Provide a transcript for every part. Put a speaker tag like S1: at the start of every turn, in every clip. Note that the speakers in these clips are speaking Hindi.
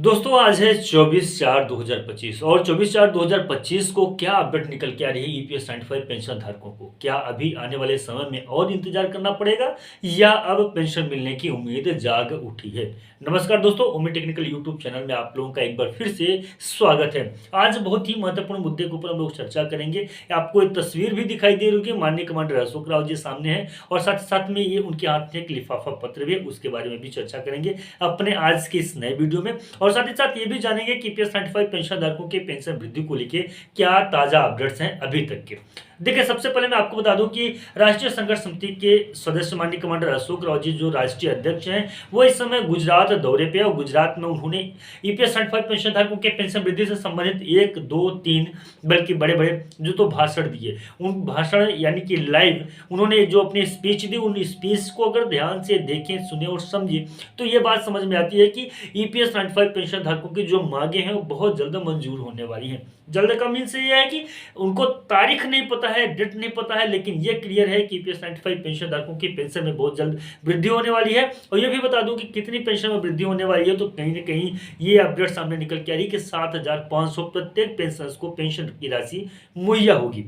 S1: दोस्तों आज है 24/4/2025 और 24/4/2025 को क्या अपडेट निकल के आ रही है ईपीएस 95 पेंशन धारकों को। क्या अभी आने वाले समय में और इंतजार करना पड़ेगा या अब पेंशन मिलने की उम्मीद जाग उठी है। नमस्कार दोस्तों, उम्मीद टेक्निकल यूट्यूब चैनल में आप लोगों का एक बार फिर से स्वागत है। आज बहुत ही महत्वपूर्ण मुद्दे के ऊपर हम लोग चर्चा करेंगे। आपको एक तस्वीर भी दिखाई दे रही है, माननीय कमांडर अशोक राव जी सामने है और साथ साथ में ये उनके हाथ में एक लिफाफा पत्र भी है, उसके बारे में भी चर्चा करेंगे अपने आज के इस नए वीडियो में। और साथ ही साथ ये भी जानेंगे कि ईपीएस 95 पेंशन धारकों के पेंशन वृद्धि को लेकर क्या ताजा अपडेट्स हैं अभी तक के। देखिए, सबसे पहले मैं आपको बता दूं कि राष्ट्रीय संघर्ष समिति के सदस्य माननीय कमांडर अशोक राव जी जो राष्ट्रीय अध्यक्ष हैं, वो इस समय गुजरात दौरे पे और गुजरात में उन्होंने ईपीएस 95 पेंशन धारकों के पेंशन वृद्धि से संबंधित 1, 2, 3 बल्कि बड़े बड़े जो तो भाषण दिए। उन भाषण यानी कि लाइव उन्होंने जो अपनी स्पीच दी, उन स्पीच को अगर ध्यान से देखें, सुने और समझे तो ये बात समझ में आती है कि ईपीएस 95 पेंशन धारकों की जो मांगे हैं वो बहुत जल्द मंजूर होने वाली हैं। जल्द का मीन से ये है कि उनको तारीख नहीं पता है, डेट नहीं पता है, लेकिन ये क्लियर है कि ईपीएस 95 पेंशन धारकों की पेंशन में बहुत जल्द वृद्धि होने वाली है। और ये भी बता दूं कि कितनी पेंशन में वृद्धि होने वाली है, तो कहीं ना कहीं ये अपडेट सामने निकल के आ रही है कि 7,500 प्रत्येक पेंशनर्स को पेंशन की राशि मुहैया होगी।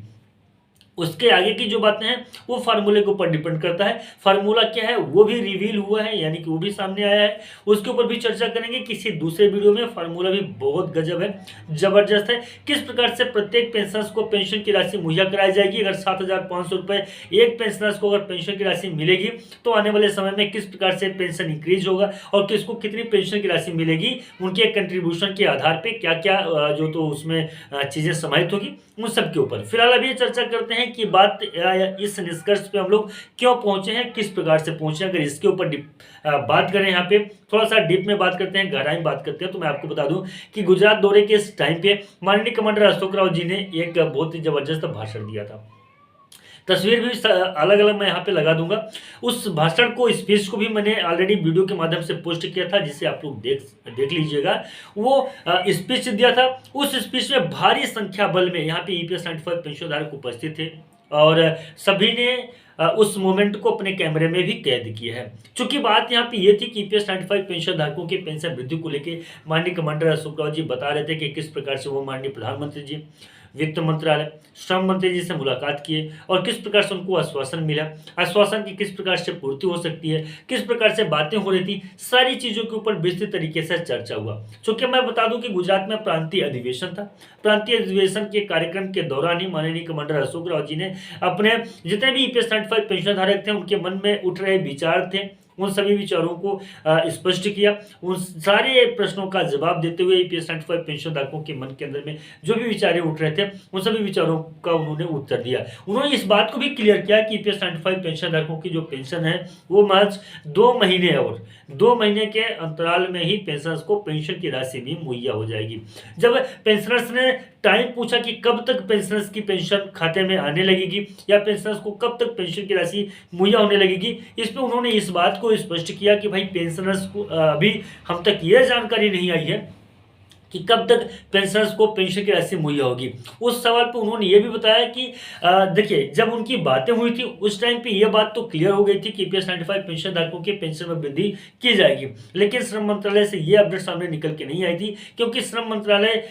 S1: उसके आगे की जो बातें हैं वो फार्मूले के ऊपर डिपेंड करता है। फार्मूला क्या है वो भी रिवील हुआ है, यानी कि वो भी सामने आया है, उसके ऊपर भी चर्चा करेंगे किसी दूसरे वीडियो में। फार्मूला भी बहुत गजब है, जबरदस्त है। किस प्रकार से प्रत्येक पेंशनर्स को पेंशन की राशि मुहैया कराई जाएगी। अगर 7,500 रुपये एक पेंशनर्स को अगर पेंशन की राशि मिलेगी तो आने वाले समय में किस प्रकार से पेंशन इंक्रीज होगा और किसको कितनी पेंशन की राशि मिलेगी, उनके कंट्रीब्यूशन के आधार पर क्या क्या जो तो उसमें चीज़ें समाहित होगी, उन सब के ऊपर फिलहाल अभी चर्चा करते हैं कि बात इस निष्कर्ष पे हम लोग क्यों पहुंचे हैं, किस प्रकार से पहुंचे। अगर इसके ऊपर बात करें, यहाँ पे थोड़ा सा डीप में बात करते हैं, गहराई में बात करते हैं, तो मैं आपको बता दूं कि गुजरात दौरे के इस टाइम पे माननीय कमांडर अशोक राव जी ने एक बहुत ही जबरदस्त भाषण दिया था। तस्वीर भी अलग अलग मैं यहाँ पे लगा दूंगा। उस भाषण को, स्पीच को भी मैंने ऑलरेडी वीडियो के माध्यम से पोस्ट किया था, जिसे आप लोग देख लीजिएगा। वो स्पीच दिया था। उस स्पीच में भारी संख्या बल में यहाँ पे ईपीएस 95 पेंशन धारक उपस्थित थे और सभी ने उस मोमेंट को अपने कैमरे में भी कैद किया है। चूंकि बात यहाँ पे ये थी कि ईपीएस 95 पेंशन धारकों के पेंशन वृद्धि को लेकर माननीय कमांडर अशोक राव जी बता रहे थे कि किस प्रकार से वो माननीय प्रधानमंत्री जी, वित्त मंत्रालय, श्रम मंत्री जी से मुलाकात किए और किस प्रकार से उनको आश्वासन मिला, आश्वासन की किस प्रकार से पूर्ति हो सकती है, किस प्रकार से बातें हो रही थी, सारी चीज़ों के ऊपर विस्तृत तरीके से चर्चा हुआ। क्योंकि मैं बता दूं कि गुजरात में प्रांतीय अधिवेशन था। प्रांतीय अधिवेशन के कार्यक्रम के दौरान ही माननीय कमांडर अशोक राव जी ने अपने जितने भी ईपीएस 95 पेंशन धारक थे, उनके मन में उठ रहे विचार थे, उन सभी विचारों को स्पष्ट किया। उन सारे प्रश्नों का जवाब देते हुए ईपीएस 95 पेंशन धारकों के मन के अंदर में जो भी विचारें उठ रहे थे, उन सभी विचारों का उन्होंने उत्तर दिया। उन्होंने इस बात को भी क्लियर किया कि ईपीएस 95 पेंशन धारकों की जो पेंशन है वो महज 2 महीने और 2 महीने के अंतराल में ही पेंशनर्स को पेंशन की राशि भी मुहैया हो जाएगी। जब पेंशनर्स ने टाइम पूछा कि कब तक पेंशनर्स की पेंशन खाते में आने लगेगी या पेंशनर्स को कब तक पेंशन की राशि मुहैया होने लगेगी, इस पे उन्होंने इस बात को स्पष्ट किया कि भाई पेंशनर्स को अभी हम तक यह जानकारी नहीं आई है कि कब तक पेंशनर्स को पेंशन की राशि मुहैया होगी। उस सवाल पे उन्होंने ये भी बताया कि देखिए, जब उनकी बातें हुई थी उस टाइम पे ये बात तो क्लियर हो गई थी कि ईपीएस 95 पेंशन धारकों के पेंशन में वृद्धि की जाएगी, लेकिन श्रम मंत्रालय से ये अपडेट सामने निकल के नहीं आई थी, क्योंकि श्रम मंत्रालय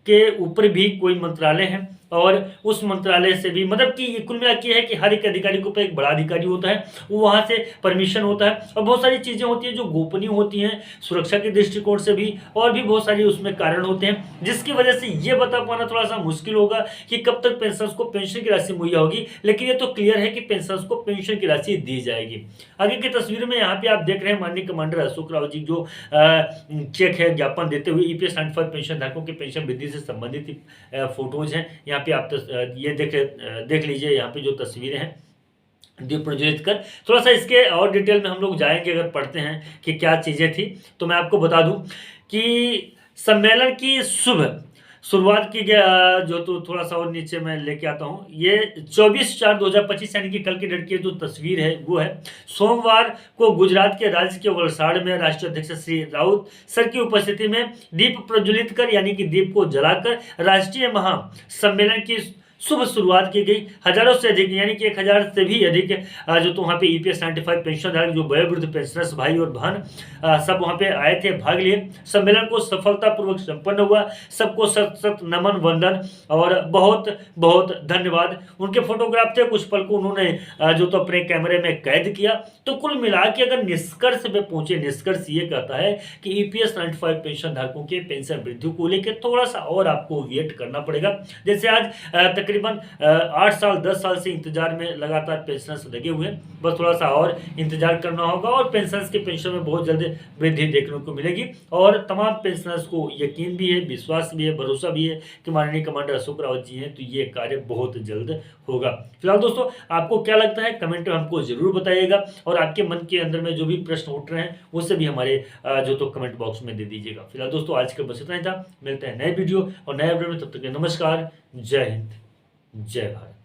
S1: के ऊपर भी कोई मंत्रालय है और उस मंत्रालय से भी मतलब कि कुल मिला के है कि हर एक अधिकारी के ऊपर एक बड़ा अधिकारी होता है, वो वहाँ से परमिशन होता है और बहुत सारी चीज़ें होती हैं जो गोपनीय होती हैं सुरक्षा के दृष्टिकोण से भी, और भी बहुत सारी उसमें कारण होते हैं, जिसकी वजह से ये बता पाना थोड़ा सा मुश्किल होगा कि कब तक पेंशनर्स को पेंशन की राशि मुहैया होगी। लेकिन ये तो क्लियर है कि पेंशनर्स को पेंशन की राशि दी जाएगी। आगे की तस्वीर में यहाँ पे आप देख रहे हैं माननीय कमांडर अशोक राव जी जो चेक है, ज्ञापन देते हुए ईपीएस 95 पेंशन धारकों के पेंशन वृद्धि से संबंधित फोटोज हैं। यहाँ पे आप ये देख लीजिए, यहाँ पे जो तस्वीरें हैं दीप प्रज्वलित कर। थोड़ा सा इसके और डिटेल में हम लोग जाएंगे, अगर पढ़ते हैं कि क्या चीज़ें थी, तो मैं आपको बता दूं कि सम्मेलन की शुरुआत की गया जो, तो थोड़ा सा और नीचे मैं लेके आता हूँ। ये 24/4/2025 यानी कि कल की डेट की जो तस्वीर है वो है सोमवार को गुजरात के राज्य के वलसाड़ में राष्ट्रीय अध्यक्ष श्री राउत सर की उपस्थिति में दीप प्रज्वलित कर यानी कि दीप को जलाकर राष्ट्रीय महासम्मेलन की शुभ शुरुआत की गई। हजारों से अधिक यानी कि 1000 से भी अधिक जो तो वहाँ पे ईपीएस 95 पेंशन धारक जो वयोवृद्ध पेंशनर्स भाई और बहन सब वहाँ पे आए थे, भाग लिए। सम्मेलन को सफलतापूर्वक संपन्न हुआ। सबको सत सत नमन वंदन और बहुत बहुत धन्यवाद। उनके फोटोग्राफ थे, कुछ पल को उन्होंने जो तो अपने कैमरे में कैद किया। तो कुल मिला के अगर निष्कर्ष पे पहुंचे, निष्कर्ष ये कहता है कि ईपीएस 95 पेंशन धारकों के पेंशन वृद्धि को लेकर थोड़ा सा और आपको वेट करना पड़ेगा। जैसे आज तकरीबन 8 साल 10 साल से इंतजार में लगातार पेंशनर्स लगे हुए हैं, बस थोड़ा सा और इंतजार करना होगा और पेंशनर्स के पेंशन में बहुत जल्द वृद्धि देखने को मिलेगी। और तमाम पेंशनर्स को यकीन भी है, विश्वास भी है, भरोसा भी है कि माननीय कमांडर अशोक रावत जी हैं तो ये कार्य बहुत जल्द होगा। फिलहाल दोस्तों आपको क्या लगता है कमेंट में हमको जरूर बताइएगा और आपके मन के अंदर में जो भी प्रश्न उठ रहे हैं उससे भी हमारे जो तो कमेंट बॉक्स में दे दीजिएगा। फिलहाल दोस्तों आज के बस इतना ही था, मिलते हैं नए वीडियो और नए अपडेट में, तब तक के नमस्कार, जय हिंद, जय भारत।